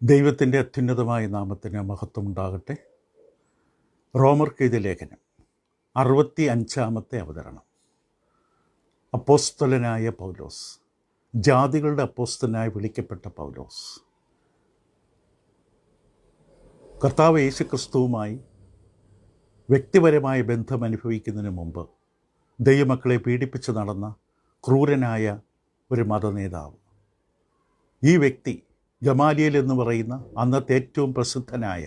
ദൈവത്തിൻ്റെ അത്യുന്നതമായ നാമത്തിന് മഹത്വം ഉണ്ടാകട്ടെ. റോമർക്കെഴുതിയ ലേഖനം 65 അവതരണം. അപ്പോസ്തലനായ പൗലോസ്, ജാതികളുടെ അപ്പോസ്തലനായി വിളിക്കപ്പെട്ട പൗലോസ്, കർത്താവ് യേശുക്രിസ്തുവുമായി വ്യക്തിപരമായ ബന്ധം അനുഭവിക്കുന്നതിന് മുമ്പ് ദൈവമക്കളെ പീഡിപ്പിച്ച് നടന്ന ക്രൂരനായ ഒരു മതനേതാവ്. ഈ വ്യക്തി ഗമാലിയേൽ എന്ന് പറയുന്ന അന്നത്തെ ഏറ്റവും പ്രസിദ്ധനായ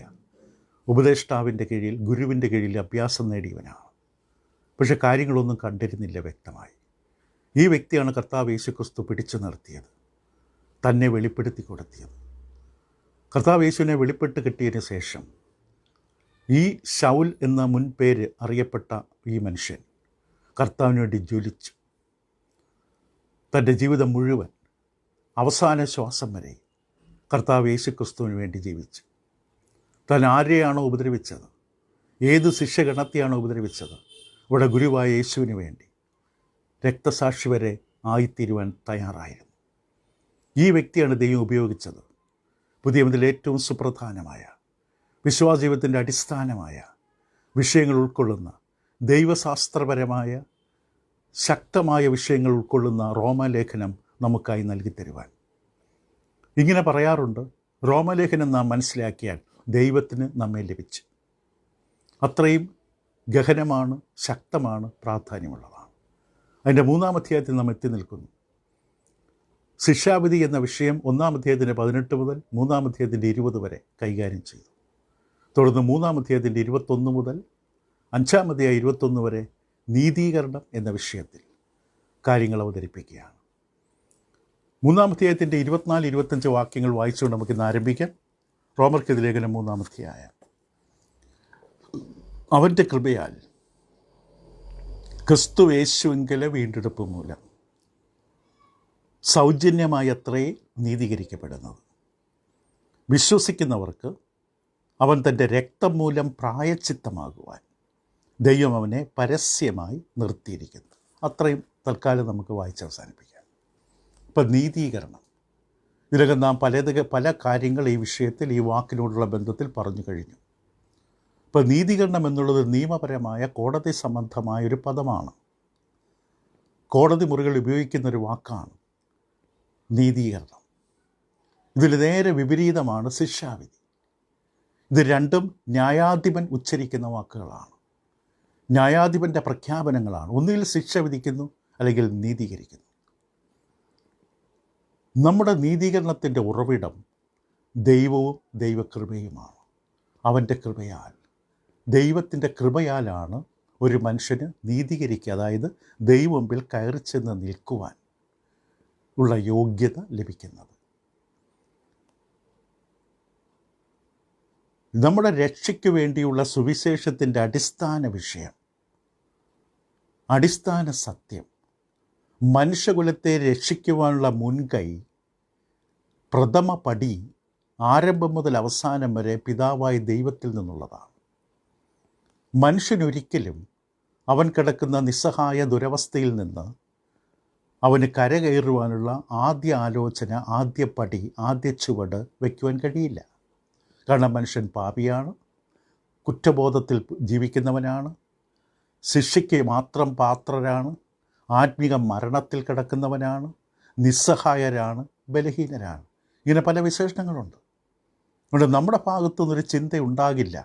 ഉപദേഷ്ടാവിൻ്റെ കീഴിൽ, ഗുരുവിൻ്റെ കീഴിൽ അഭ്യാസം നേടിയവനാണ്. പക്ഷെ കാര്യങ്ങളൊന്നും കണ്ടിരുന്നില്ല വ്യക്തമായി. ഈ വ്യക്തിയാണ് കർത്താവ് യേശുക്രിസ്തു പിടിച്ചു നിർത്തിയത്, തന്നെ വെളിപ്പെടുത്തി കൊടുത്തിയത്. കർത്താവ് യേശുവിനെ വെളിപ്പെട്ട് കിട്ടിയതിന് ശേഷം ഈ ശൗൽ എന്ന മുൻപേര് അറിയപ്പെട്ട ഈ മനുഷ്യൻ കർത്താവിന് വേണ്ടി ജ്വലിച്ചു. തൻ്റെ ജീവിതം മുഴുവൻ അവസാന ശ്വാസം വരെ കർത്താവ് യേശുക്രിസ്തുവിന് വേണ്ടി ജീവിച്ചു. താൻ ആരെയാണോ ഉപദ്രവിച്ചത്, ഏത് ശിക്ഷഗണത്തെയാണോ ഉപദ്രവിച്ചത്, ഇവിടെ ഗുരുവായ യേശുവിന് വേണ്ടി രക്തസാക്ഷി വരെ ആയിത്തീരുവാൻ തയ്യാറായിരുന്നു. ഈ വ്യക്തിയാണ് ദൈവം ഉപയോഗിച്ചത്. പുതിയ നിയമത്തിൽ ഏറ്റവും സുപ്രധാനമായ വിശ്വാസ ജീവിതത്തിൻ്റെ അടിസ്ഥാനമായ വിഷയങ്ങൾ ഉൾക്കൊള്ളുന്ന, ദൈവശാസ്ത്രപരമായ ശക്തമായ വിഷയങ്ങൾ ഉൾക്കൊള്ളുന്ന റോമാലേഖനം നമുക്കായി നൽകി തരുവാൻ. ഇങ്ങനെ പറയാറുണ്ട്, റോമലേഖനം നാം മനസ്സിലാക്കിയാൽ ദൈവത്തിന് നമ്മെ ലഭിച്ചു. അത്രയും ഗഹനമാണ്, ശക്തമാണ്, പ്രാധാന്യമുള്ളതാണ്. അതിൻ്റെ 3-ാം അധ്യായത്തിൽ നാം എത്തി നിൽക്കുന്നു. ശിക്ഷാവിധി എന്ന വിഷയം 1-ാം അധ്യായത്തിൻ്റെ 18 മുതൽ 3-ാം അധ്യായത്തിൻ്റെ 20 വരെ കൈകാര്യം ചെയ്തു. തുടർന്ന് 3-ാം അധ്യായത്തിൻ്റെ 21 മുതൽ 5-ാം അധ്യായം 21 വരെ നീതീകരണം എന്ന വിഷയത്തിൽ കാര്യങ്ങൾ അവതരിപ്പിക്കുകയാണ്. 3-ാം അധ്യായത്തിൻ്റെ 24-25 വാക്യങ്ങൾ വായിച്ചുകൊണ്ട് നമുക്കിന്ന് ആരംഭിക്കാം. റോമർക്കെഴുതിയ ലേഖനം 3-ാം അധ്യായം. അവൻ്റെ കൃപയാൽ ക്രിസ്തു യേശുവിങ്കലെ വീണ്ടെടുപ്പ് മൂലം സൗജന്യമായി അത്രേ നീതീകരിക്കപ്പെടുന്നത്. വിശ്വസിക്കുന്നവർക്ക് അവൻ തൻ്റെ രക്തം മൂലം പ്രായശ്ചിത്തമാകുവാൻ ദൈവം അവനെ പരസ്യമായി നിർത്തിയിരിക്കുന്നു. അത്രയും തൽക്കാലം നമുക്ക് വായിച്ച് അവസാനിപ്പിക്കാം. ഇപ്പം നീതീകരണം, ഇതിലകം നാം പല കാര്യങ്ങൾ ഈ വിഷയത്തിൽ, ഈ വാക്കിനോടുള്ള ബന്ധത്തിൽ പറഞ്ഞു കഴിഞ്ഞു. ഇപ്പോൾ നീതീകരണം എന്നുള്ളത് നിയമപരമായ കോടതി സംബന്ധമായ ഒരു പദമാണ്. കോടതി മുറികൾ ഉപയോഗിക്കുന്നൊരു വാക്കാണ് നീതീകരണം. ഇതിൽ നേരെ വിപരീതമാണ് ശിക്ഷാവിധി. ഇത് രണ്ടും ന്യായാധിപൻ ഉച്ചരിക്കുന്ന വാക്കുകളാണ്, ന്യായാധിപൻ്റെ പ്രഖ്യാപനങ്ങളാണ്. ഒന്നുകിൽ ശിക്ഷ വിധിക്കുന്നു, അല്ലെങ്കിൽ നീതീകരിക്കുന്നു. നമ്മുടെ നീതീകരണത്തിൻ്റെ ഉറവിടം ദൈവവും ദൈവകൃപയുമാണ്. അവൻ്റെ കൃപയാൽ, ദൈവത്തിൻ്റെ കൃപയാലാണ് ഒരു മനുഷ്യന് നീതീകരിക്കുക, അതായത് ദൈവമുമ്പിൽ കയറി ചെന്ന് നിൽക്കുവാൻ ഉള്ള യോഗ്യത ലഭിക്കുന്നത്. നമ്മുടെ രക്ഷയ്ക്ക് വേണ്ടിയുള്ള സുവിശേഷത്തിൻ്റെ അടിസ്ഥാന വിഷയം, അടിസ്ഥാന സത്യം, മനുഷ്യകുലത്തെ രക്ഷിക്കുവാനുള്ള മുൻകൈ, പ്രഥമ പടി, ആരംഭം മുതൽ അവസാനം വരെ പിതാവായ ദൈവത്തിൽ നിന്നുള്ളതാണ്. മനുഷ്യനൊരിക്കലും അവൻ കിടക്കുന്ന നിസ്സഹായ ദുരവസ്ഥയിൽ നിന്ന് അവന് കരകയറുവാനുള്ള ആദ്യ ആലോചന, ആദ്യ പടി, ആദ്യ ചുവട് വയ്ക്കുവാൻ കഴിയില്ല. കാരണം മനുഷ്യൻ പാപിയാണ്, കുറ്റബോധത്തിൽ ജീവിക്കുന്നവനാണ്, ശിക്ഷയ്ക്ക് മാത്രം പാത്രരാണ്, ആത്മീക മരണത്തിൽ കിടക്കുന്നവനാണ്, നിസ്സഹായരാണ്, ബലഹീനരാണ്. ഇങ്ങനെ പല വിശേഷണങ്ങളുണ്ട്. അതുകൊണ്ട് നമ്മുടെ ഭാഗത്തുനിന്നൊരു ചിന്തയുണ്ടാകില്ല,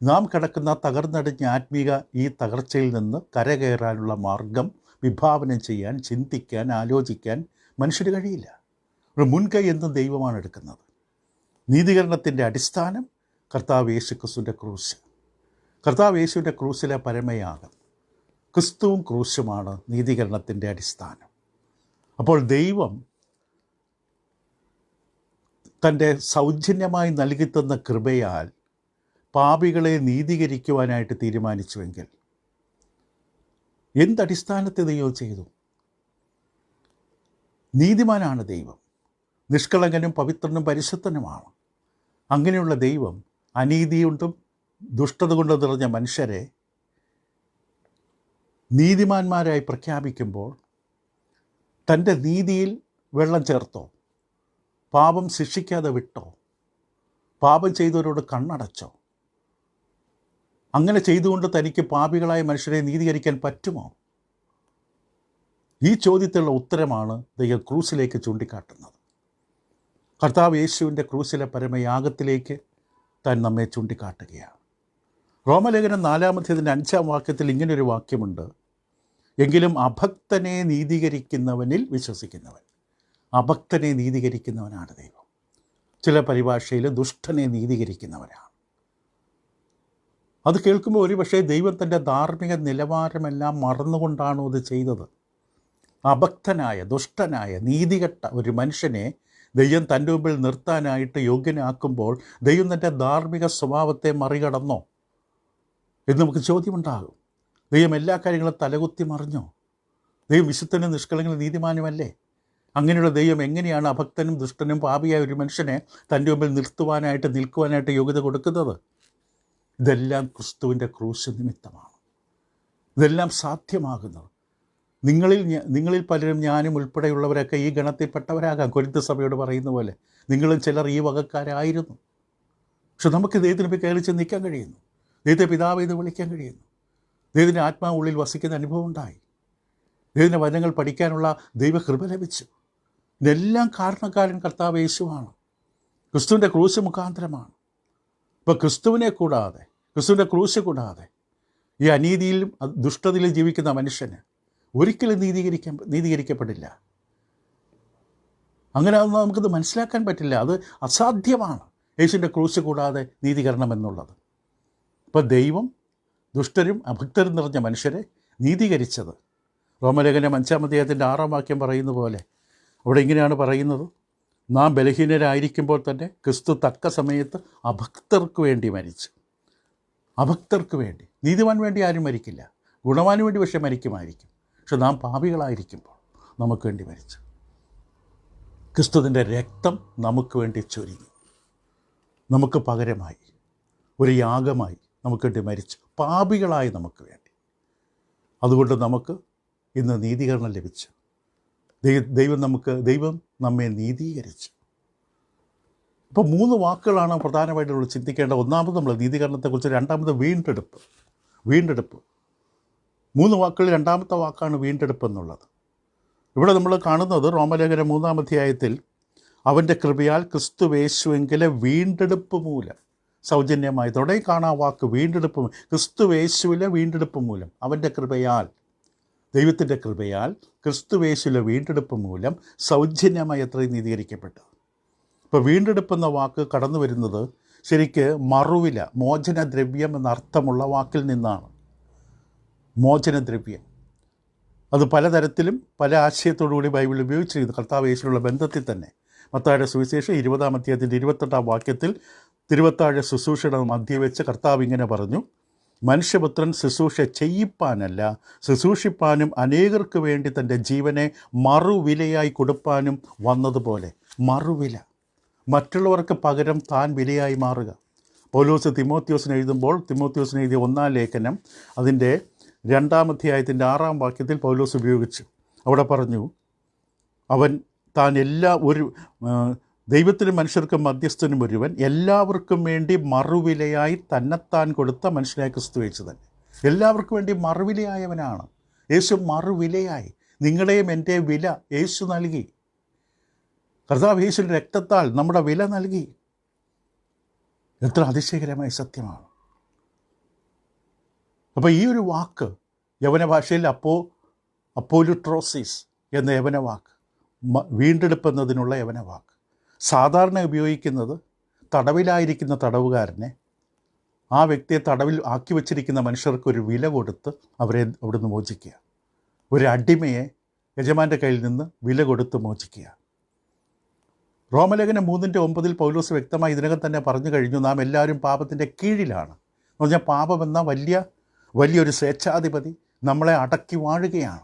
നാം കിടക്കുന്ന തകർന്നടിഞ്ഞ ആത്മീക ഈ തകർച്ചയിൽ നിന്ന് കരകയറാനുള്ള മാർഗം വിഭാവനം ചെയ്യാൻ, ചിന്തിക്കാൻ, ആലോചിക്കാൻ മനുഷ്യന് കഴിയില്ല. ഒരു മുൻകൈ എന്നും ദൈവമാണ് എടുക്കുന്നത്. നീതീകരണത്തിൻ്റെ അടിസ്ഥാനം കർത്താവ് യേശുക്രിസ്തുവിൻ്റെ ക്രൂശ്. കർത്താവ് യേശുവിൻ്റെ ക്രൂശിലെ പരമയാഗം, ക്രിസ്തുവും ക്രൂശുമാണ് നീതീകരണത്തിൻ്റെ അടിസ്ഥാനം. അപ്പോൾ ദൈവം തൻ്റെ സൗജന്യമായി നൽകിത്തന്ന കൃപയാൽ പാപികളെ നീതീകരിക്കുവാനായിട്ട് തീരുമാനിച്ചുവെങ്കിൽ എന്തടിസ്ഥാനത്തിൽ ദൈവം ചെയ്തു? നീതിമാനാണ് ദൈവം, നിഷ്കളങ്കനും പവിത്രനും പരിശുദ്ധനുമാണ്. അങ്ങനെയുള്ള ദൈവം അനീതി കൊണ്ടും ദുഷ്ടത കൊണ്ടും നിറഞ്ഞ മനുഷ്യരെ നീതിമാന്മാരായി പ്രഖ്യാപിക്കുമ്പോൾ തൻ്റെ നീതിയിൽ വെള്ളം ചേർത്തോ? പാപം ശിക്ഷിക്കാതെ വിട്ടോ? പാപം ചെയ്തവരോട് കണ്ണടച്ചോ? അങ്ങനെ ചെയ്തുകൊണ്ട് തനിക്ക് പാപികളായ മനുഷ്യരെ നീതീകരിക്കാൻ പറ്റുമോ? ഈ ചോദ്യത്തിലുള്ള ഉത്തരമാണ് ദൈവം ക്രൂസിലേക്ക് ചൂണ്ടിക്കാട്ടുന്നത്. കർത്താവ് യേശുവിൻ്റെ ക്രൂസിലെ പരമയാഗത്തിലേക്ക് താൻ നമ്മെ ചൂണ്ടിക്കാട്ടുകയാണ്. റോമലേഖനം 4-ാം വാക്യത്തിൽ ഇങ്ങനൊരു വാക്യമുണ്ട്: എങ്കിലും അഭക്തനെ നീതീകരിക്കുന്നവനിൽ വിശ്വസിക്കുന്നവൻ. അഭക്തനെ നീതീകരിക്കുന്നവനാണ് ദൈവം. ചില പരിഭാഷയിൽ ദുഷ്ടനെ നീതീകരിക്കുന്നവനാണ്. അത് കേൾക്കുമ്പോൾ ഒരുപക്ഷെ ദൈവം തൻ്റെ ധാർമ്മിക നിലവാരമെല്ലാം മറന്നുകൊണ്ടാണോ അത് ചെയ്തത്? അഭക്തനായ, ദുഷ്ടനായ, നീതികെട്ട ഒരു മനുഷ്യനെ ദൈവം തൻ്റെ മുമ്പിൽ നിർത്താനായിട്ട് യോഗ്യനാക്കുമ്പോൾ ദൈവം തൻ്റെ ധാർമ്മിക സ്വഭാവത്തെ മറികടന്നോ എന്ന് നമുക്ക് ചോദ്യമുണ്ടാകും. ദൈവം എല്ലാ കാര്യങ്ങളും തലകുത്തി മറിഞ്ഞോ? ദൈവം വിശുദ്ധനും നിഷ്കളങ്കനും നീതിമാനുമല്ലേ? അങ്ങനെയുള്ള ദൈവം എങ്ങനെയാണ് അഭക്തനും ദുഷ്ടനും പാപിയായ ഒരു മനുഷ്യനെ തൻ്റെ മുമ്പിൽ നിൽക്കുവാനായിട്ട് യോഗ്യത കൊടുക്കുന്നത്? ഇതെല്ലാം ക്രിസ്തുവിൻ്റെ ക്രൂശ് നിമിത്തമാണ്. ഇതെല്ലാം സാധ്യമാകുന്നത് നിങ്ങളിൽ പലരും, ഞാനും ഉൾപ്പെടെയുള്ളവരൊക്കെ ഈ ഗണത്തിൽപ്പെട്ടവരാകാം. കൊരിന്ത് സഭയോട് പറയുന്ന പോലെ നിങ്ങളും ചിലർ ഈ വകക്കാരായിരുന്നു. പക്ഷെ നമുക്ക് ദൈവത്തിന് ഇപ്പോൾ കയറി ചെന്ന് നിൽക്കാൻ കഴിയുന്നു. ദൈവത്തെ പിതാവ് ഇത് വിളിക്കാൻ കഴിയുന്നു. ദൈവത്തിൻ്റെ ആത്മാവ് ഉള്ളിൽ വസിക്കുന്ന അനുഭവം ഉണ്ടായി. ദൈവത്തിൻ്റെ വചനങ്ങൾ പഠിക്കാനുള്ള ദൈവകൃപ ലഭിച്ചു. ഇതെല്ലാം കാരണക്കാരൻ കർത്താവ് യേശുവാണ്. ക്രിസ്തുവിൻ്റെ ക്രൂശ് മുഖാന്തരമാണ്. ഇപ്പോൾ ക്രിസ്തുവിനെ കൂടാതെ, ക്രിസ്തുവിൻ്റെ ക്രൂശ് കൂടാതെ ഈ അനീതിയിലും ദുഷ്ടതയിലും ജീവിക്കുന്ന മനുഷ്യന് ഒരിക്കലും നീതീകരിക്കപ്പെടില്ല. അങ്ങനെ ഒന്നും നമുക്കത് മനസ്സിലാക്കാൻ പറ്റില്ല. അത് അസാധ്യമാണ്, യേശുവിൻ്റെ ക്രൂശ് കൂടാതെ നീതീകരണം എന്നുള്ളത്. ഇപ്പോൾ ദൈവം ദുഷ്ടരും അഭക്തരും നിറഞ്ഞ മനുഷ്യരെ നീതീകരിച്ചത് റോമലേഖനം 5-ാം 6 വാക്യം പറയുന്ന പോലെ അവിടെ ഇങ്ങനെയാണ് പറയുന്നത്: നാം ബലഹീനരായിരിക്കുമ്പോൾ തന്നെ ക്രിസ്തു തക്ക സമയത്ത് അഭക്തർക്ക് വേണ്ടി മരിച്ചു. അഭക്തർക്ക് വേണ്ടി. നീതിമാൻ വേണ്ടി ആരും മരിക്കില്ല, ഗുണവാന് വേണ്ടി പക്ഷേ മരിക്കുമായിരിക്കും. പക്ഷെ നാം പാപികളായിരിക്കുമ്പോൾ നമുക്ക് വേണ്ടി മരിച്ചു. ക്രിസ്തുവിൻ്റെ രക്തം നമുക്ക് വേണ്ടി ചൊരിഞ്ഞു, നമുക്ക് പകരമായി ഒരു യാഗമായി നമുക്ക് വേണ്ടി മരിച്ചു, പാപികളായി നമുക്ക് വേണ്ടി. അതുകൊണ്ട് നമുക്ക് ഇന്ന് നീതീകരണം ലഭിച്ചു. ദൈവം നമ്മെ നീതീകരിച്ചു. ഇപ്പോൾ 3 വാക്കുകളാണ് പ്രധാനമായിട്ട് നമ്മൾ ചിന്തിക്കേണ്ടത്. ഒന്നാമത് നമ്മൾ നീതീകരണത്തെക്കുറിച്ച്, രണ്ടാമത് വീണ്ടെടുപ്പ്. 3 വാക്കുകളിൽ രണ്ടാമത്തെ വാക്കാണ് വീണ്ടെടുപ്പ് എന്നുള്ളത്. ഇവിടെ നമ്മൾ കാണുന്നത് റോമലേഖനം 3-ാം അധ്യായത്തിൽ അവൻ്റെ കൃപയാൽ ക്രിസ്തുവേശുവെങ്കിലെ വീണ്ടെടുപ്പ് മൂലം സൗജന്യമായി. തുടങ്ങി കാണാൻ വാക്ക് വീണ്ടെടുപ്പ്. ക്രിസ്തുവേശുവിലെ വീണ്ടെടുപ്പ് മൂലം, അവൻ്റെ കൃപയാൽ, ദൈവത്തിൻ്റെ കൃപയാൽ ക്രിസ്തുവേശുവിലെ വീണ്ടെടുപ്പ് മൂലം സൗജന്യമായി എത്രയും നീതീകരിക്കപ്പെട്ടത്. ഇപ്പോൾ വീണ്ടെടുപ്പ് എന്ന വാക്ക് കടന്നു വരുന്നത് ശരിക്ക് മറുവില, മോചനദ്രവ്യം എന്നർത്ഥമുള്ള വാക്കിൽ നിന്നാണ്. മോചനദ്രവ്യം അത് പലതരത്തിലും പല ആശയത്തോടുകൂടി ബൈബിൾ ഉപയോഗിച്ചിരിക്കുന്നു. കർത്താവ് യേശുവിനുള്ള ബന്ധത്തിൽ തന്നെ മത്തായിയുടെ സുവിശേഷം 20-ാം അധ്യായത്തിൻ്റെ 28-ാം വാക്യത്തിൽ തിരുവത്താഴ ശുശ്രൂഷയുടെ മധ്യ വെച്ച് കർത്താവ് ഇങ്ങനെ പറഞ്ഞു: മനുഷ്യപുത്രൻ ശുശ്രൂഷ ചെയ്യിപ്പാനല്ല, ശുശ്രൂഷിപ്പാനും അനേകർക്ക് വേണ്ടി തൻ്റെ ജീവനെ മറുവിലയായി കൊടുപ്പാനും വന്നതുപോലെ. മറുവില, മറ്റുള്ളവർക്ക് പകരം താൻ വിലയായി മാറുക. പൗലോസ് തിമോത്തിയോസിന് എഴുതുമ്പോൾ, തിമോത്തിയോസിന് എഴുതിയ 1-ാം ലേഖനം അതിൻ്റെ 2-ാം അധ്യായത്തിൻ്റെ 6-ാം വാക്യത്തിൽ പൗലോസ് ഉപയോഗിച്ചു. അവിടെ പറഞ്ഞു, അവൻ താൻ ദൈവത്തിനും മനുഷ്യർക്കും മധ്യസ്ഥനും ഒരുവൻ, എല്ലാവർക്കും വേണ്ടി മറുവിലയായി തന്നെത്താൻ കൊടുത്ത മനുഷ്യനായ ക്രിസ്തു യേശു തന്നെ. എല്ലാവർക്കും വേണ്ടി മറുവിലയായവനാണ് യേശു. മറുവിലയായി നിങ്ങളുടെയും എൻ്റെ വില യേശു നൽകി. കർത്താവ് യേശുവിൻ്റെ രക്തത്താൽ നമ്മുടെ വില നൽകി. എത്ര അതിശയകരമായ സത്യമാണ്. അപ്പോൾ ഈ ഒരു വാക്ക് യവന ഭാഷയിൽ അപ്പോലുട്രോസിസ് എന്ന യവന വാക്ക്, വീണ്ടെടുപ്പെന്നതിനുള്ള യവന വാക്ക്, സാധാരണ ഉപയോഗിക്കുന്നത് തടവിലായിരിക്കുന്ന തടവുകാരനെ, ആ വ്യക്തിയെ തടവിൽ ആക്കി വച്ചിരിക്കുന്ന മനുഷ്യർക്കൊരു വില കൊടുത്ത് അവരെ അവിടുന്ന് മോചിക്കുക. ഒരു അടിമയെ യജമാൻ്റെ കയ്യിൽ നിന്ന് വില കൊടുത്ത് മോചിക്കുക. റോമലേഖനം 3-9 പൗലോസ് വ്യക്തമായി ഇതിനകം തന്നെ പറഞ്ഞു കഴിഞ്ഞു, നാം എല്ലാവരും പാപത്തിൻ്റെ കീഴിലാണ്. എന്ന് പറഞ്ഞാൽ പാപമെന്ന വലിയൊരു സ്വേച്ഛാധിപതി നമ്മളെ അടക്കി വാഴുകയാണ്.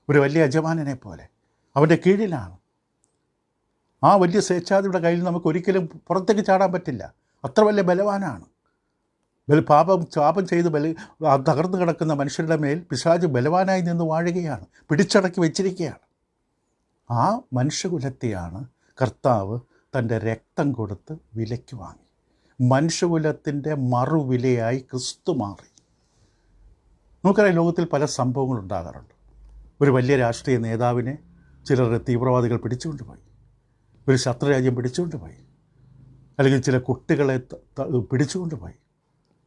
ഒരു വലിയ യജമാനനെ പോലെ അവൻ്റെ കീഴിലാണ്. ആ വലിയ സ്വേച്ഛാധിപതിയുടെ കയ്യിൽ നമുക്ക് ഒരിക്കലും പുറത്തേക്ക് ചാടാൻ പറ്റില്ല. അത്ര വലിയ ബലവാനാണ്. പാപം ചെയ്ത് തകർന്നു കിടക്കുന്ന മനുഷ്യരുടെ മേൽ പിശാച് ബലവാനായി നിന്ന് വാഴുകയാണ്, പിടിച്ചടക്കി വെച്ചിരിക്കുകയാണ്. ആ മനുഷ്യകുലത്തെയാണ് കർത്താവ് തൻ്റെ രക്തം കൊടുത്ത് വിലയ്ക്ക് വാങ്ങി. മനുഷ്യകുലത്തിൻ്റെ മറുവിലയായി ക്രിസ്തു മാറി. നമുക്കറിയാം, ലോകത്തിൽ പല സംഭവങ്ങളുണ്ടാകാറുണ്ട്. ഒരു വലിയ രാഷ്ട്രീയ നേതാവിനെ ചിലർ തീവ്രവാദികൾ പിടിച്ചുകൊണ്ടുപോയി, ഒരു ശത്രുരാജ്യം പിടിച്ചുകൊണ്ടുപോയി, അല്ലെങ്കിൽ ചില കുട്ടികളെ പിടിച്ചുകൊണ്ടുപോയി.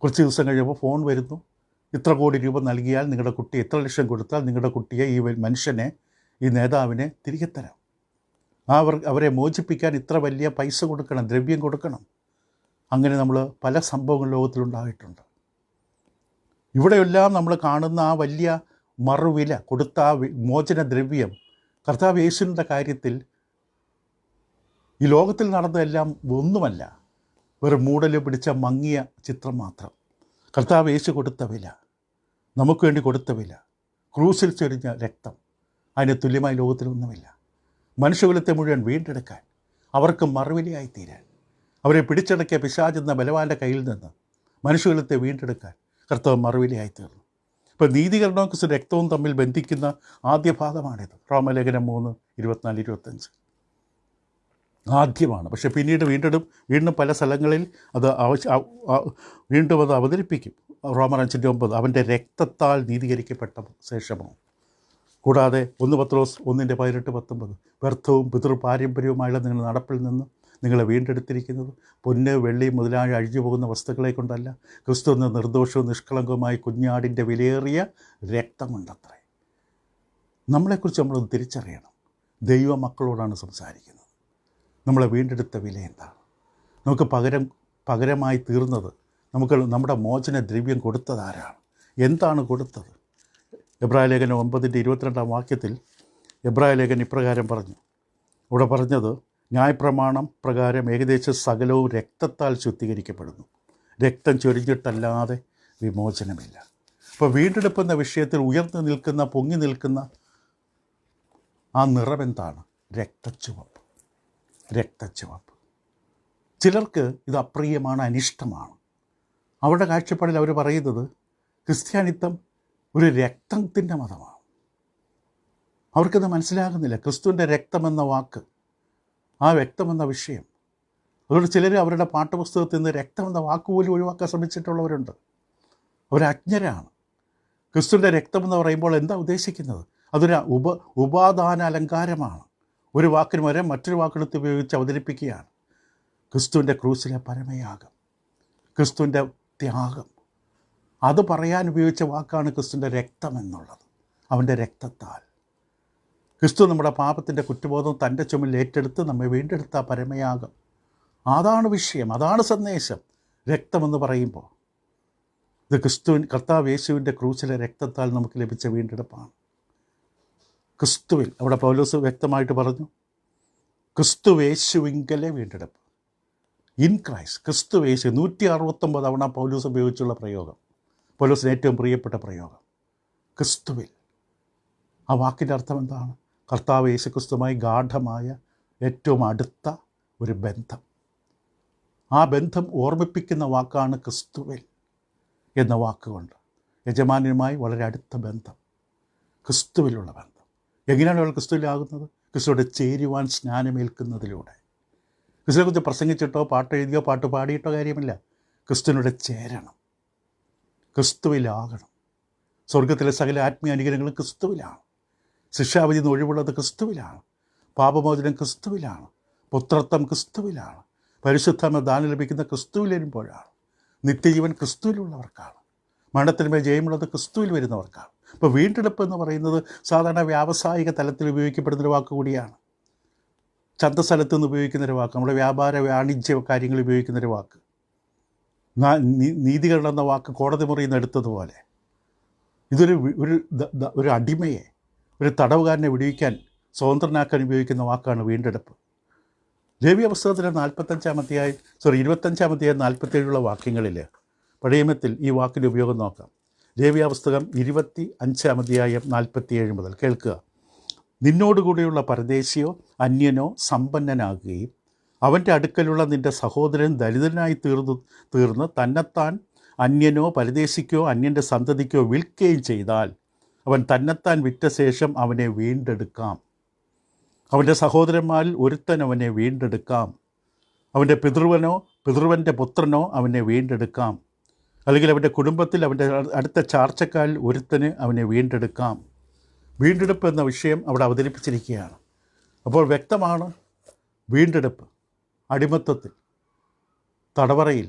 കുറച്ച് ദിവസം കഴിയുമ്പോൾ ഫോൺ വരുന്നു, ഇത്ര കോടി രൂപ നൽകിയാൽ നിങ്ങളുടെ കുട്ടി, ഇത്ര ലക്ഷം കൊടുത്താൽ നിങ്ങളുടെ കുട്ടിയെ, ഈ മനുഷ്യനെ, ഈ നേതാവിനെ തിരികെ തരാം. അവരെ മോചിപ്പിക്കാൻ ഇത്ര വലിയ പൈസ കൊടുക്കണം, ദ്രവ്യം കൊടുക്കണം. അങ്ങനെ നമ്മൾ പല സംഭവങ്ങൾ ലോകത്തിലുണ്ടായിട്ടുണ്ട്. ഇവിടെയെല്ലാം നമ്മൾ കാണുന്ന ആ വലിയ മറുവില കൊടുത്ത ആ മോചന ദ്രവ്യം കർത്താവ് യേശുവിൻ്റെ കാര്യത്തിൽ ഈ ലോകത്തിൽ നടന്നതെല്ലാം ഒന്നുമല്ല, വെറും മൂടൽ പിടിച്ച മങ്ങിയ ചിത്രം മാത്രം. കർത്താവ് യേശു കൊടുത്ത വില, നമുക്ക് വേണ്ടി കൊടുത്ത വില, ക്രൂസിൽ ചൊരിഞ്ഞ രക്തം, അതിന് തുല്യമായ ലോകത്തിലൊന്നുമില്ല. മനുഷ്യകുലത്തെ മുഴുവൻ വീണ്ടെടുക്കാൻ, അവർക്ക് മറുവിലയായി തീരാൻ, അവരെ പിടിച്ചടക്കിയ പിശാചെന്ന ബലവാൻ്റെ കയ്യിൽ നിന്ന് മനുഷ്യകുലത്തെ വീണ്ടെടുക്കാൻ കർത്താവ് മറുവിലയായി തീർന്നു. ഇപ്പോൾ നീതീകരണവും ക്രിസ്തു രക്തവും തമ്മിൽ ബന്ധിക്കുന്ന ആദ്യ ഭാഗമാണിത്. റോമലേഖനം 3:24-25 ആദ്യമാണ്. പക്ഷേ പിന്നീട് വീണ്ടും പല സ്ഥലങ്ങളിൽ അത് വീണ്ടും അത് അവതരിപ്പിക്കും. റോമർ 5:9 അവൻ്റെ രക്തത്താൽ നീതീകരിക്കപ്പെട്ട ശേഷമോ. കൂടാതെ 1 പത്രോസ് 1:18-19 വ്യർത്ഥവും പിതൃപാരമ്പര്യവുമായുള്ള നിങ്ങളുടെ നടപ്പിൽ നിന്ന് നിങ്ങളെ വീണ്ടെടുത്തിരിക്കുന്നത് പൊന്ന്, വെള്ളി മുതലായ അഴിഞ്ഞു പോകുന്ന വസ്തുക്കളെ കൊണ്ടല്ല, ക്രിസ്തു എന്ന നിർദോഷവും നിഷ്കളങ്കവുമായി കുഞ്ഞാടിൻ്റെ വിലയേറിയ രക്തമുണ്ടത്രേ. നമ്മളെക്കുറിച്ച് നമ്മളൊന്ന് തിരിച്ചറിയണം. ദൈവ മക്കളോടാണ് സംസാരിക്കുന്നത്. നമ്മളെ വീണ്ടെടുത്ത വില എന്താണ്? നമുക്ക് പകരമായി തീർന്നത്, നമ്മുടെ മോചന ദ്രവ്യം കൊടുത്തത് ആരാണ്? എന്താണ് കൊടുത്തത്? എബ്രായലേഖനം 9:22 എബ്രായലേഖൻ ഇപ്രകാരം പറഞ്ഞു. ഇവിടെ പറഞ്ഞത്, ന്യായപ്രമാണം പ്രകാരം ഏകദേശം സകലവും രക്തത്താൽ ശുദ്ധീകരിക്കപ്പെടുന്നു, രക്തം ചൊരിഞ്ഞിട്ടല്ലാതെ വിമോചനമില്ല. അപ്പോൾ വീണ്ടെടുപ്പെന്ന വിഷയത്തിൽ ഉയർന്നു നിൽക്കുന്ന, പൊങ്ങി നിൽക്കുന്ന ആ നിറമെന്താണ്? രക്തച്ചുവപ്പ്. ചിലർക്ക് ഇത് അപ്രിയമാണ്, അനിഷ്ടമാണ്. അവരുടെ കാഴ്ചപ്പാടിൽ അവർ പറയുന്നത് ക്രിസ്ത്യാനിത്വം ഒരു രക്തത്തിൻ്റെ മതമാണ്. അവർക്കത് മനസ്സിലാകുന്നില്ല. ക്രിസ്തുവിൻ്റെ രക്തമെന്ന വാക്ക്, ആ രക്തമെന്ന വിഷയം, അതുകൊണ്ട് ചിലർ അവരുടെ പാഠപുസ്തകത്തിൽ നിന്ന് രക്തമെന്ന വാക്ക് പോലും ഒഴിവാക്കാൻ ശ്രമിച്ചിട്ടുള്ളവരുണ്ട്. അവർ അജ്ഞരാണ്. ക്രിസ്തുവിൻ്റെ രക്തമെന്ന് പറയുമ്പോൾ എന്താ ഉദ്ദേശിക്കുന്നത്? അതൊരു ഉപാദാന അലങ്കാരമാണ്. ഒരു വാക്കിന് വരെ മറ്റൊരു വാക്കെടുത്ത് ഉപയോഗിച്ച് അവതരിപ്പിക്കുകയാണ്. ക്രിസ്തുവിൻ്റെ ക്രൂസിലെ പരമയാഗം, ക്രിസ്തുവിൻ്റെ ത്യാഗം, അത് പറയാൻ ഉപയോഗിച്ച വാക്കാണ് ക്രിസ്തുവിൻ്റെ രക്തം എന്നുള്ളത്. അവൻ്റെ രക്തത്താൽ ക്രിസ്തു നമ്മുടെ പാപത്തിൻ്റെ കുറ്റബോധം തൻ്റെ ചുമലിൽ ഏറ്റെടുത്ത് നമ്മെ വീണ്ടെടുത്ത പരമയാഗം. അതാണ് വിഷയം, അതാണ് സന്ദേശം. രക്തമെന്ന് പറയുമ്പോൾ ഇത് കർത്താവ് യേശുവിൻ്റെ ക്രൂസിലെ രക്തത്താൽ നമുക്ക് ലഭിച്ച വീണ്ടെടുപ്പാണ്. ക്രിസ്തുവിൽ, അവിടെ പൗലോസ് വ്യക്തമായിട്ട് പറഞ്ഞു, ക്രിസ്തുവേശുവിങ്കലെ വീണ്ടെടുപ്പ്. In Christ, ക്രിസ്തുവേശു. 169 തവണ പൗലോസ് ഉപയോഗിച്ചുള്ള പ്രയോഗം, പൗലോസിന് ഏറ്റവും പ്രിയപ്പെട്ട പ്രയോഗം. ക്രിസ്തുവിൽ. ആ വാക്കിൻ്റെ അർത്ഥം എന്താണ്? കർത്താവ് യേശു ക്രിസ്തുവുമായി ഗാഢമായ ഏറ്റവും അടുത്ത ഒരു ബന്ധം. ആ ബന്ധം ഓർമ്മിപ്പിക്കുന്ന വാക്കാണ് ക്രിസ്തുവിൽ എന്ന വാക്കുകൊണ്ട്. യജമാനുമായി വളരെ അടുത്ത ബന്ധം, ക്രിസ്തുവിലുള്ള ബന്ധം. എങ്ങനെയാണ് അവൾ ക്രിസ്തുവിലാകുന്നത്? ക്രിസ്തുവോട് ചേരുവാൻ സ്നാനമേൽക്കുന്നതിലൂടെ. ക്രിസ്തുവിനെക്കുറിച്ച് പ്രസംഗിച്ചിട്ടോ പാട്ട് എഴുതിയോ പാട്ട് പാടിയിട്ടോ കാര്യമില്ല. ക്രിസ്തുവിനോട് ചേരണം, ക്രിസ്തുവിലാകണം. സ്വർഗത്തിലെ സകല ആത്മീയ അനുഗ്രഹങ്ങളും ക്രിസ്തുവിലാണ്. ശിക്ഷാവിധി നിന്ന് ഒഴിവുള്ളത് ക്രിസ്തുവിലാണ്. പാപമോചനം ക്രിസ്തുവിലാണ്. പുത്രത്വം ക്രിസ്തുവിലാണ്. പരിശുദ്ധമ ദാനം ലഭിക്കുന്ന ക്രിസ്തുവിൽ വരുമ്പോഴാണ്. നിത്യജീവൻ ക്രിസ്തുവിലുള്ളവർക്കാണ്. മരണത്തിന്മേൽ ജയമുള്ളത് ക്രിസ്തുവിൽ വരുന്നവർക്കാണ്. ഇപ്പോൾ വീണ്ടെടുപ്പ് എന്ന് പറയുന്നത് സാധാരണ വ്യാവസായിക തലത്തിൽ ഉപയോഗിക്കപ്പെടുന്നൊരു വാക്ക് കൂടിയാണ്. ചന്തസ്ഥലത്ത് നിന്ന് ഉപയോഗിക്കുന്നൊരു വാക്ക്, നമ്മുടെ വ്യാപാര വാണിജ്യ കാര്യങ്ങൾ ഉപയോഗിക്കുന്നൊരു വാക്ക്. നീതീകരണം എന്ന വാക്ക് കോടതി മുറിയിൽ നിന്ന് എടുത്തതുപോലെ ഇതൊരു ഒരു അടിമയെ, ഒരു തടവുകാരനെ വിടുവിക്കാൻ, സ്വതന്ത്രനാക്കാൻ ഉപയോഗിക്കുന്ന വാക്കാണ് വീണ്ടെടുപ്പ്. ലേവ്യ പുസ്തകത്തിലെ 25-47 വാക്യങ്ങളിൽ പഴയമത്തിൽ ഈ വാക്കിൻ്റെ ഉപയോഗം നോക്കാം. ലേവ്യ പുസ്തകം 25-47 മുതൽ കേൾക്കുക. നിന്നോടുകൂടിയുള്ള പരദേശിയോ അന്യനോ സമ്പന്നനാകുകയും അവൻ്റെ അടുക്കലുള്ള നിൻ്റെ സഹോദരൻ ദരിദ്രനായി തീർന്ന് തന്നെത്താൻ അന്യനോ പരദേശിക്കോ അന്യൻ്റെ സന്തതിക്കോ വിൽക്കുകയും ചെയ്താൽ അവൻ തന്നെത്താൻ വിറ്റ ശേഷം അവനെ വീണ്ടെടുക്കാം. അവൻ്റെ സഹോദരന്മാരിൽ ഒരുത്തൻ അവനെ വീണ്ടെടുക്കാം. അവൻ്റെ പിതൃവനോ പിതൃവൻ്റെ പുത്രനോ അവനെ വീണ്ടെടുക്കാം, അല്ലെങ്കിൽ അവൻ്റെ കുടുംബത്തിൽ അവൻ്റെ അടുത്ത ചാർച്ചക്കാരിൽ ഒരുത്തന് അവനെ വീണ്ടെടുക്കാം. വീണ്ടെടുപ്പ് എന്ന വിഷയം അവിടെ അവതരിപ്പിച്ചിരിക്കുകയാണ്. അപ്പോൾ വ്യക്തമാണ്, വീണ്ടെടുപ്പ് അടിമത്തത്തിൽ, തടവറയിൽ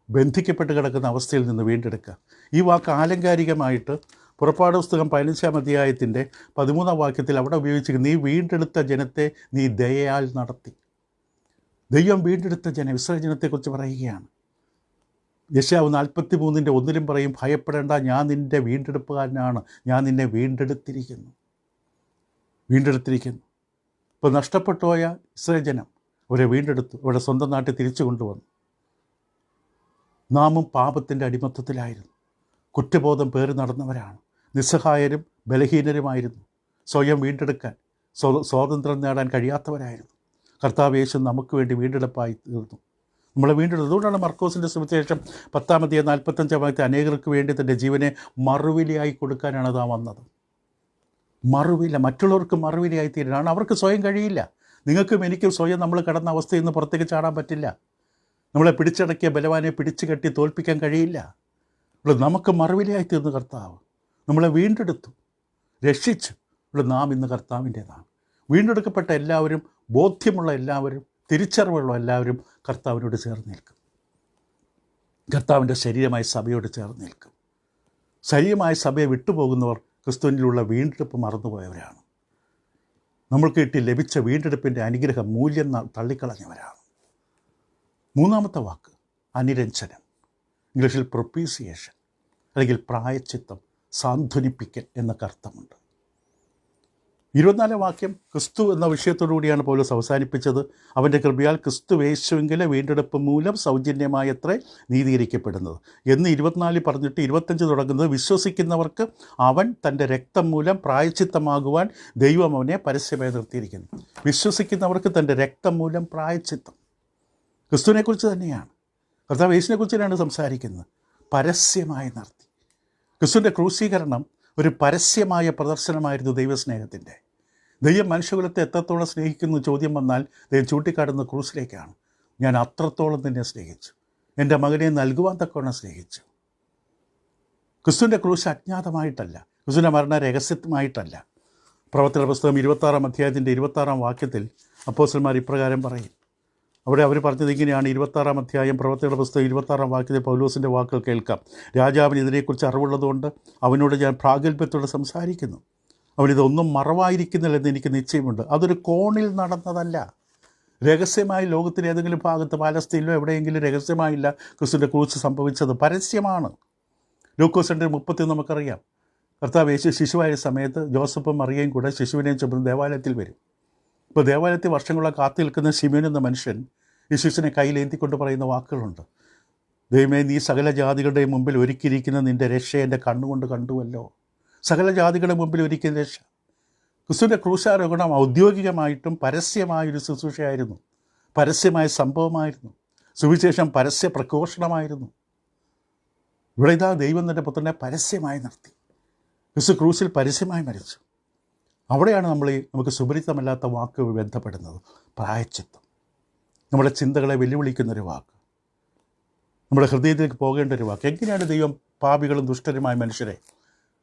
ബന്ധിക്കപ്പെട്ട് കിടക്കുന്ന അവസ്ഥയിൽ നിന്ന് വീണ്ടെടുക്കുക. ഈ വാക്ക് ആലങ്കാരികമായിട്ട് പുറപ്പാട് പുസ്തകം 15-ാം അധ്യായത്തിൻ്റെ 13-ാം വാക്യത്തിൽ അവിടെ ഉപയോഗിച്ചിരിക്കുന്നത്, നീ വീണ്ടെടുത്ത ജനത്തെ നീ ദയയാൽ നടത്തി. ദൈവം വീണ്ടെടുത്ത ജനം, ഇസ്രായേൽ ജനത്തെക്കുറിച്ച് പറയുകയാണ്. യെശയ്യാവ് 43:1 പറയും, ഭയപ്പെടേണ്ട, ഞാൻ നിൻ്റെ വീണ്ടെടുപ്പുകാരനാണ്, ഞാൻ നിന്നെ വീണ്ടെടുത്തിരിക്കുന്നു. ഇപ്പോൾ നഷ്ടപ്പെട്ടു പോയ ഇസ്രായേൽ ജനം അവരെ വീണ്ടെടുത്തു, അവരുടെ സ്വന്തം നാട്ടിൽ തിരിച്ചു കൊണ്ടുവന്നു. നാമും പാപത്തിൻ്റെ അടിമത്തത്തിലായിരുന്നു, കുറ്റബോധം പേറി നടന്നവരാണ്, നിസ്സഹായരും ബലഹീനരുമായിരുന്നു, സ്വയം വീണ്ടെടുക്കാൻ സ്വാതന്ത്ര്യം നേടാൻ കഴിയാത്തവരായിരുന്നു. കർത്താവ് യേശു നമുക്ക് വേണ്ടി വീണ്ടെടുപ്പായി തീർന്നു, നമ്മളെ വീണ്ടെടുത്തു. അതുകൊണ്ടാണ് മർക്കോസിൻ്റെ സുവിശേഷം 10-ാം അധ്യായം 45-ാം വാക്യത്തിൽ അനേകർക്ക് വേണ്ടി തൻ്റെ ജീവനെ മറുവിലയായി കൊടുക്കാനാണ് താൻ വന്നത്. മറുവില, മറ്റുള്ളവർക്ക് മറുവിലയായി തീരാനാണ്. അവർക്ക് സ്വയം കഴിയില്ല. നിങ്ങൾക്കും എനിക്കും സ്വയം നമ്മൾ കിടന്ന അവസ്ഥയിൽ നിന്ന് പുറത്തേക്ക് ചാടാൻ പറ്റില്ല. നമ്മളെ പിടിച്ചടക്കിയ ബലവാനെ പിടിച്ചു കെട്ടി തോൽപ്പിക്കാൻ കഴിയില്ല. ഇവിടെ നമുക്ക് മറുവിലയായി തീർന്നു കർത്താവ്, നമ്മളെ വീണ്ടെടുത്തു, രക്ഷിച്ചു. ഇവിടെ നാം ഇന്ന് കർത്താവിൻ്റേതാണ്. വീണ്ടെടുക്കപ്പെട്ട എല്ലാവരും, ബോധ്യമുള്ള എല്ലാവരും, തിരിച്ചറിവുള്ള എല്ലാവരും കർത്താവിനോട് ചേർന്ന് നിൽക്കും. കർത്താവിൻ്റെ ശരീരമായ സഭയോട് ചേർന്ന് നിൽക്കും. ശരീരമായ സഭയെ വിട്ടുപോകുന്നവർ ക്രിസ്തുവിനുള്ള വീണ്ടെടുപ്പ് മറന്നുപോയവരാണ്. നമ്മൾക്ക് കിട്ടി ലഭിച്ച വീണ്ടെടുപ്പിൻ്റെ അനുഗ്രഹം മൂല്യം തള്ളിക്കളഞ്ഞവരാണ്. 3-ാമത്തെ വാക്ക് അനുരഞ്ജനം, ഇംഗ്ലീഷിൽ പ്രൊപ്പീസിയേഷൻ അല്ലെങ്കിൽ പ്രായച്ചിത്തം, സാന്ത്വനിപ്പിക്കൽ എന്നൊക്കെ അർത്ഥമുണ്ട്. 24-ാം വാക്യം ക്രിസ്തു എന്ന വിഷയത്തോടുകൂടിയാണ് പൗലോസ് അവസാനിപ്പിച്ചത്. അവൻ്റെ കൃപയാൽ ക്രിസ്തു യേശുവിലെ വീണ്ടെടുപ്പ് മൂലം സൗജന്യമായത്രേ നീതീകരിക്കപ്പെടുന്നത് എന്ന് 24 പറഞ്ഞിട്ട് 25 തുടങ്ങുന്നത്, വിശ്വസിക്കുന്നവർക്ക് അവൻ തൻ്റെ രക്തം മൂലം പ്രായച്ചിത്തമാകുവാൻ ദൈവം അവനെ പരസ്യമായി നിർത്തിയിരിക്കുന്നു. വിശ്വസിക്കുന്നവർക്ക് തൻ്റെ രക്തം മൂലം പ്രായച്ചിത്തം ക്രിസ്തുവിനെക്കുറിച്ച് തന്നെയാണ്. കർത്താവ് യേശുവിനെക്കുറിച്ച് തന്നെയാണ് സംസാരിക്കുന്നത്. പരസ്യമായി നടത്തി. ക്രിസ്തുവിൻ്റെ ക്രൂശീകരണം ഒരു പരസ്യമായ പ്രദർശനമായിരുന്നു ദൈവസ്നേഹത്തിൻ്റെ. ദൈവം മനുഷ്യകുലത്തെ എത്രത്തോളം സ്നേഹിക്കുന്നു ചോദ്യം വന്നാൽ ദൈവം ചൂണ്ടിക്കാട്ടുന്ന ക്രൂസിലേക്കാണ്. ഞാൻ അത്രത്തോളം നിന്നെ സ്നേഹിച്ചു, എൻ്റെ മകനെ നൽകുവാൻ തക്കവണ്ണം സ്നേഹിച്ചു. ക്രിസ്തുവിൻ്റെ ക്രൂശ് അജ്ഞാതമായിട്ടല്ല, ക്രിസ്തുവിൻ്റെ മരണ രഹസ്യമായിട്ടല്ല. പ്രവർത്തന പുസ്തകം 26-ാം അധ്യായത്തിൻ്റെ 26-ാം വാക്യത്തിൽ അപ്പോസ്തലന്മാർ ഇപ്രകാരം പറയും. അവിടെ അവർ പറഞ്ഞത് ഇങ്ങനെയാണ്. 26-ാം അധ്യായം പ്രവർത്തികളുടെ പുസ്തകം 26-ാം വാക്യത്തിൽ പൗലോസിൻ്റെ വാക്കുകൾ കേൾക്കാം. രാജാവിന് ഇതിനെക്കുറിച്ച് അറിവുള്ളതുകൊണ്ട് അവനോട് ഞാൻ പ്രാഗൽഭ്യത്തോടെ സംസാരിക്കുന്നു. അവനിതൊന്നും മറവായിരിക്കുന്നില്ലെന്ന് എനിക്ക് നിശ്ചയമുണ്ട്. അതൊരു കോണിൽ നടന്നതല്ല, രഹസ്യമായി ലോകത്തിൻ്റെ ഏതെങ്കിലും ഭാഗത്ത് പാലസ്തീനിലോ എവിടെയെങ്കിലും രഹസ്യമായില്ല ക്രിസ്തുവിൻ്റെ ക്രൂശ് സംഭവിച്ചത്, പരസ്യമാണ്. ലൂക്കോസ് 2:30 നമുക്കറിയാം. കർത്താവ് യേശു ശിശുവായ സമയത്ത് ജോസഫും മറിയയും കൂടെ ശിശുവിനെയും ചുമന്ന് ദേവാലയത്തിൽ വരും. ഇപ്പോൾ ദേവാലയത്തിൽ വർഷങ്ങളൊക്കെ കാത്തു നിൽക്കുന്ന ശിമോൻ എന്ന മനുഷ്യൻ ഈ ശിശുവിനെ കയ്യിലേന്തിക്കൊണ്ട് പറയുന്ന വാക്കുകളുണ്ട്. ദൈവമേ, നീ സകല ജാതികളുടെ മുമ്പിൽ ഒരുക്കിയിരിക്കുന്ന നിൻ്റെ രക്ഷ എൻ്റെ കണ്ണുകൊണ്ട് കണ്ടുവല്ലോ. സകല ജാതികളുടെ മുമ്പിൽ ഒരുക്കിയ രക്ഷ. ക്രിസ്തുവിൻ്റെ ക്രൂശാരോഹണം ഔദ്യോഗികമായിട്ടും പരസ്യമായൊരു ശുശ്രൂഷയായിരുന്നു, പരസ്യമായ സംഭവമായിരുന്നു. സുവിശേഷം പരസ്യ പ്രഘോഷണമായിരുന്നു. ഇവിടെ ഇതാ ദൈവം തൻ്റെ പുത്രനെ പരസ്യമായി നിർത്തി. ക്രിസ്തു ക്രൂശിൽ പരസ്യമായി മരിച്ചു. അവിടെയാണ് നമുക്ക് സുപരിചിതമല്ലാത്ത വാക്ക് ബന്ധപ്പെടുന്നത്. പ്രായച്ചിത്തം, നമ്മുടെ ചിന്തകളെ വെല്ലുവിളിക്കുന്നൊരു വാക്ക്, നമ്മുടെ ഹൃദയത്തിലേക്ക് പോകേണ്ട ഒരു വാക്ക്. എങ്ങനെയാണ് ദൈവം പാപികളും ദുഷ്ടരുമായ മനുഷ്യരെ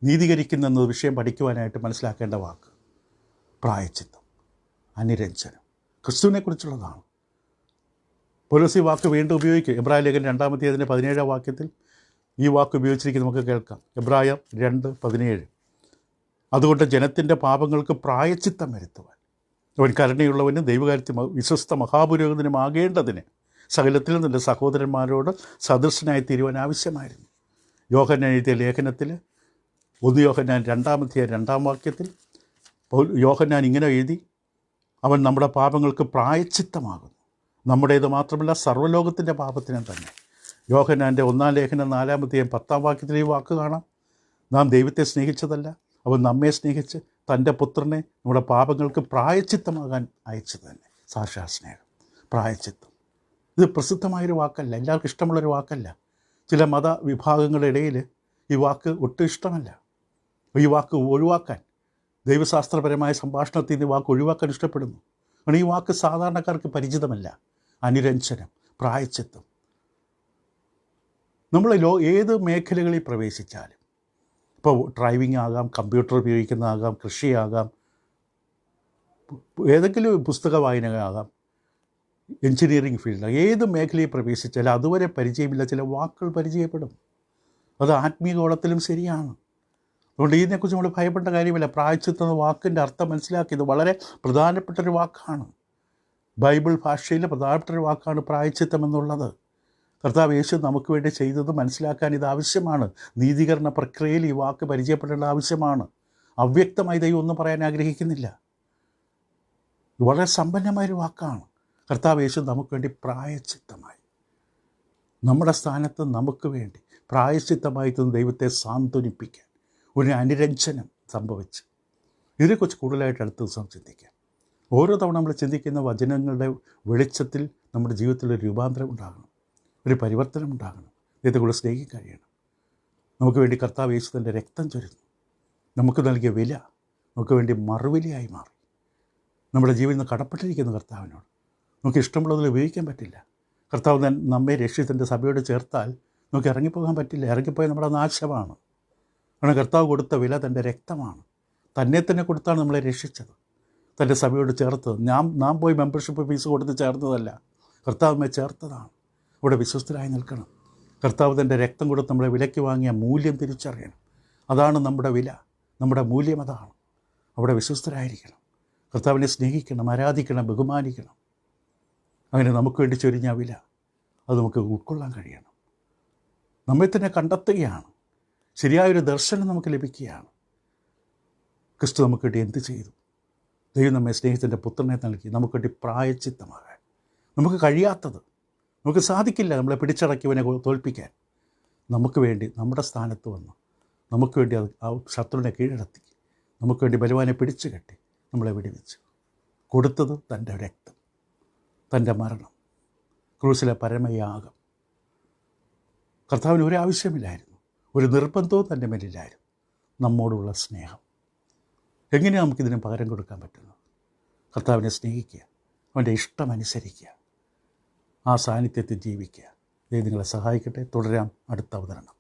നീതീകരിക്കുന്ന വിഷയം പഠിക്കുവാനായിട്ട് മനസ്സിലാക്കേണ്ട വാക്ക് പ്രായച്ചിത്തം, അനുരഞ്ജനം, ക്രിസ്തുവിനെക്കുറിച്ചുള്ളതാണ്. പൗലോസ് ഈ വാക്ക് വീണ്ടും ഉപയോഗിക്കും. എബ്രായ ലേഖനം 2-ാം അധ്യായത്തിൻ്റെ 17-ാം വാക്യത്തിൽ ഈ വാക്ക് ഉപയോഗിച്ചിരിക്കുന്നത് നമുക്ക് കേൾക്കാം. എബ്രായർ 2:17. അതുകൊണ്ട് ജനത്തിൻ്റെ പാപങ്ങൾക്ക് പ്രായച്ചിത്തം വരുത്തുവാൻ അവൻ കരുണയുള്ളവനും ദൈവകാര്യത്തിൽ വിശ്വസ്ത മഹാപുരോഹിതനുമാകേണ്ടതിന് സകലത്തിൽ നിൻ്റെ സഹോദരന്മാരോട് സദൃശനായി തീരുവാൻ ആവശ്യമായിരുന്നു. യോഹന്നാൻ എഴുതിയ ലേഖനത്തിൽ 1 യോഹന്നാൻ 2-ാം അധ്യായം 2-ാം വാക്യത്തിൽ യോഹന്നാൻ ഇങ്ങനെ എഴുതി, അവൻ നമ്മുടെ പാപങ്ങൾക്ക് പ്രായച്ചിത്തമാകുന്നു, നമ്മുടേത് മാത്രമല്ല സർവ്വലോകത്തിൻ്റെ പാപത്തിനും തന്നെ. യോഹന്നാൻ്റെ 1-ാം ലേഖനം 4-ാം അധ്യായം 10-ാം വാക്യത്തിൽ ഈ വാക്ക് കാണാം. നാം ദൈവത്തെ സ്നേഹിച്ചതല്ല, അവൻ നമ്മെ സ്നേഹിച്ച് തൻ്റെ പുത്രനെ നമ്മുടെ പാപങ്ങൾക്ക് പ്രായച്ചിത്തമാകാൻ അയച്ചത് തന്നെ. സാക്ഷാ സ്നേഹം, പ്രായച്ചിത്തം. ഇത് പ്രസിദ്ധമായൊരു വാക്കല്ല, എല്ലാവർക്കും ഇഷ്ടമുള്ളൊരു വാക്കല്ല. ചില മതവിഭാഗങ്ങളുടെ ഇടയിൽ ഈ വാക്ക് ഒട്ടും ഇഷ്ടമല്ല. ഈ വാക്ക് ഒഴിവാക്കാൻ, ദൈവശാസ്ത്രപരമായ സംഭാഷണത്തിൽ നിന്ന് ഈ വാക്ക് ഒഴിവാക്കാൻ ഇഷ്ടപ്പെടുന്നു. കാരണം ഈ വാക്ക് സാധാരണക്കാർക്ക് പരിചിതമല്ല. അനുരഞ്ജനം, പ്രായശ്ചിത്തം. നമ്മൾ ഏത് മേഖലകളിൽ പ്രവേശിച്ചാലും, ഇപ്പോൾ ഡ്രൈവിംഗ് ആകാം, കമ്പ്യൂട്ടർ ഉപയോഗിക്കുന്നതാകാം, കൃഷിയാകാം, ഏതെങ്കിലും പുസ്തക വായനയാകാം, എൻജിനീയറിംഗ് ഫീൽഡ്, ഏത് മേഖലയിൽ പ്രവേശിച്ചാലും അതുവരെ പരിചയമില്ല ചില വാക്കുകൾ പരിചയപ്പെടും. അത് ആത്മീയ കോളത്തിലും ശരിയാണ്. അതുകൊണ്ട് ഇതിനെക്കുറിച്ച് നമ്മൾ ഭയപ്പെട്ട കാര്യമില്ല. പ്രായശ്ചിത്തം എന്ന വാക്കിൻ്റെ അർത്ഥം മനസ്സിലാക്കിയത് വളരെ പ്രധാനപ്പെട്ടൊരു വാക്കാണ്. ബൈബിൾ ഭാഷയിലെ പ്രധാനപ്പെട്ടൊരു വാക്കാണ് പ്രായശ്ചിത്തം എന്നുള്ളത്. കർത്താവ് യേശു നമുക്ക് വേണ്ടി ചെയ്തത് മനസ്സിലാക്കാൻ ഇത് ആവശ്യമാണ്. നീതീകരണ പ്രക്രിയയിൽ ഈ വാക്ക് പരിചയപ്പെടേണ്ട ആവശ്യമാണ്. അവ്യക്തമായി ദൈവം ഒന്നും പറയാൻ ആഗ്രഹിക്കുന്നില്ല. വളരെ സമ്പന്നമായൊരു വാക്കാണ്. കർത്താവ് യേശു നമുക്ക് വേണ്ടി പ്രായശ്ചിത്തമായി, നമ്മുടെ സ്ഥാനത്ത് നമുക്ക് വേണ്ടി പ്രായശ്ചിത്തമായി ദൈവത്തെ സാന്ത്വനിപ്പിക്കാൻ ഒരു അനുരഞ്ജനം സംഭവിച്ചു. ഇതിനെക്കുറിച്ച് കൂടുതലായിട്ട് അടുത്ത ദിവസം ചിന്തിക്കാം. ഓരോ തവണ നമ്മൾ ചിന്തിക്കുന്ന വചനങ്ങളുടെ വെളിച്ചത്തിൽ നമ്മുടെ ജീവിതത്തിലൊരു രൂപാന്തരം ഉണ്ടാകണം, ഒരു പരിവർത്തനം ഉണ്ടാകണം. ദൈവത്തെ കൂടെ സ്നേഹിക്കാൻ കഴിയണം. നമുക്ക് വേണ്ടി കർത്താവ് യേശു തൻ്റെ രക്തം ചൊരിഞ്ഞു. നമുക്ക് നൽകിയ വില നമുക്ക് വേണ്ടി മറുവിലയായി മാറി. നമ്മുടെ ജീവിതം കടപ്പെട്ടിരിക്കുന്ന കർത്താവിനോട് നമുക്ക് ഇഷ്ടമുള്ളതിൽ ഉപയോഗിക്കാൻ പറ്റില്ല. കർത്താവ് നമ്മെ രക്ഷിതൻ്റെ സഭയോട് ചേർത്താൽ നമുക്ക് ഇറങ്ങിപ്പോകാൻ പറ്റില്ല. ഇറങ്ങിപ്പോയാൽ നമ്മുടെ നാശമാണ്. കാരണം കർത്താവ് കൊടുത്ത വില തൻ്റെ രക്തമാണ്. തന്നെ തന്നെ കൊടുത്താണ് നമ്മളെ രക്ഷിച്ചത്, തൻ്റെ സഭയോട് ചേർത്തത്. നാം പോയി മെമ്പർഷിപ്പ് ഫീസ് കൊടുത്ത് ചേർത്തതല്ല, കർത്താവിനെ ചേർത്തതാണ്. അവിടെ വിശ്വസ്തരായി നിൽക്കണം. കർത്താവ് തൻ്റെ രക്തം കൊടുത്ത് നമ്മളെ വിലയ്ക്ക് വാങ്ങിയ മൂല്യം തിരിച്ചറിയണം. അതാണ് നമ്മുടെ വില, നമ്മുടെ മൂല്യം അതാണ്. അവിടെ വിശ്വസ്തരായിരിക്കണം. കർത്താവിനെ സ്നേഹിക്കണം, ആരാധിക്കണം, ബഹുമാനിക്കണം. അങ്ങനെ നമുക്ക് വേണ്ടി ചൊരിഞ്ഞ വില അത് നമുക്ക് ഉൾക്കൊള്ളാൻ കഴിയണം. നമ്മെ തന്നെ കണ്ടെത്തുകയാണ്. ശരിയായൊരു ദർശനം നമുക്ക് ലഭിക്കുകയാണ്. ക്രിസ്തു നമുക്ക് വേണ്ടി എന്ത് ചെയ്തു? ദൈവം നമ്മെ സ്നേഹിതൻ്റെ പുത്രനെ നൽകി നമുക്ക് വേണ്ടി പ്രായശ്ചിത്തമാകാൻ. നമുക്ക് കഴിയാത്തത്, നമുക്ക് സാധിക്കില്ല നമ്മളെ പിടിച്ചടക്കിയവനെ തോൽപ്പിക്കാൻ. നമുക്ക് വേണ്ടി നമ്മുടെ സ്ഥാനത്ത് വന്ന് നമുക്ക് വേണ്ടി ആ ശത്രുവിനെ കീഴടത്തി നമുക്ക് വേണ്ടി ബലവാനെ പിടിച്ചു കെട്ടി നമ്മളെ വിടുവിച്ചു. കൊടുത്തത് തൻ്റെ രക്തം, തൻ്റെ മരണം, ക്രൂസിലെ പരമയാഗം. കർത്താവിന് ഒരു ആവശ്യമില്ലായിരുന്നു, ഒരു നിർബന്ധവും തൻ്റെ മേലില്ലായിരുന്നു. നമ്മോടുള്ള സ്നേഹം. എങ്ങനെയാണ് നമുക്കിതിന് പകരം കൊടുക്കാൻ പറ്റുന്നത്? കർത്താവിനെ സ്നേഹിക്കുക, അവൻ്റെ ഇഷ്ടമനുസരിക്കുക, ആ സാന്നിധ്യത്തിൽ ജീവിക്കുക. ദൈവം നിങ്ങളെ സഹായിക്കട്ടെ. തുടരാം അടുത്ത അവതരണം.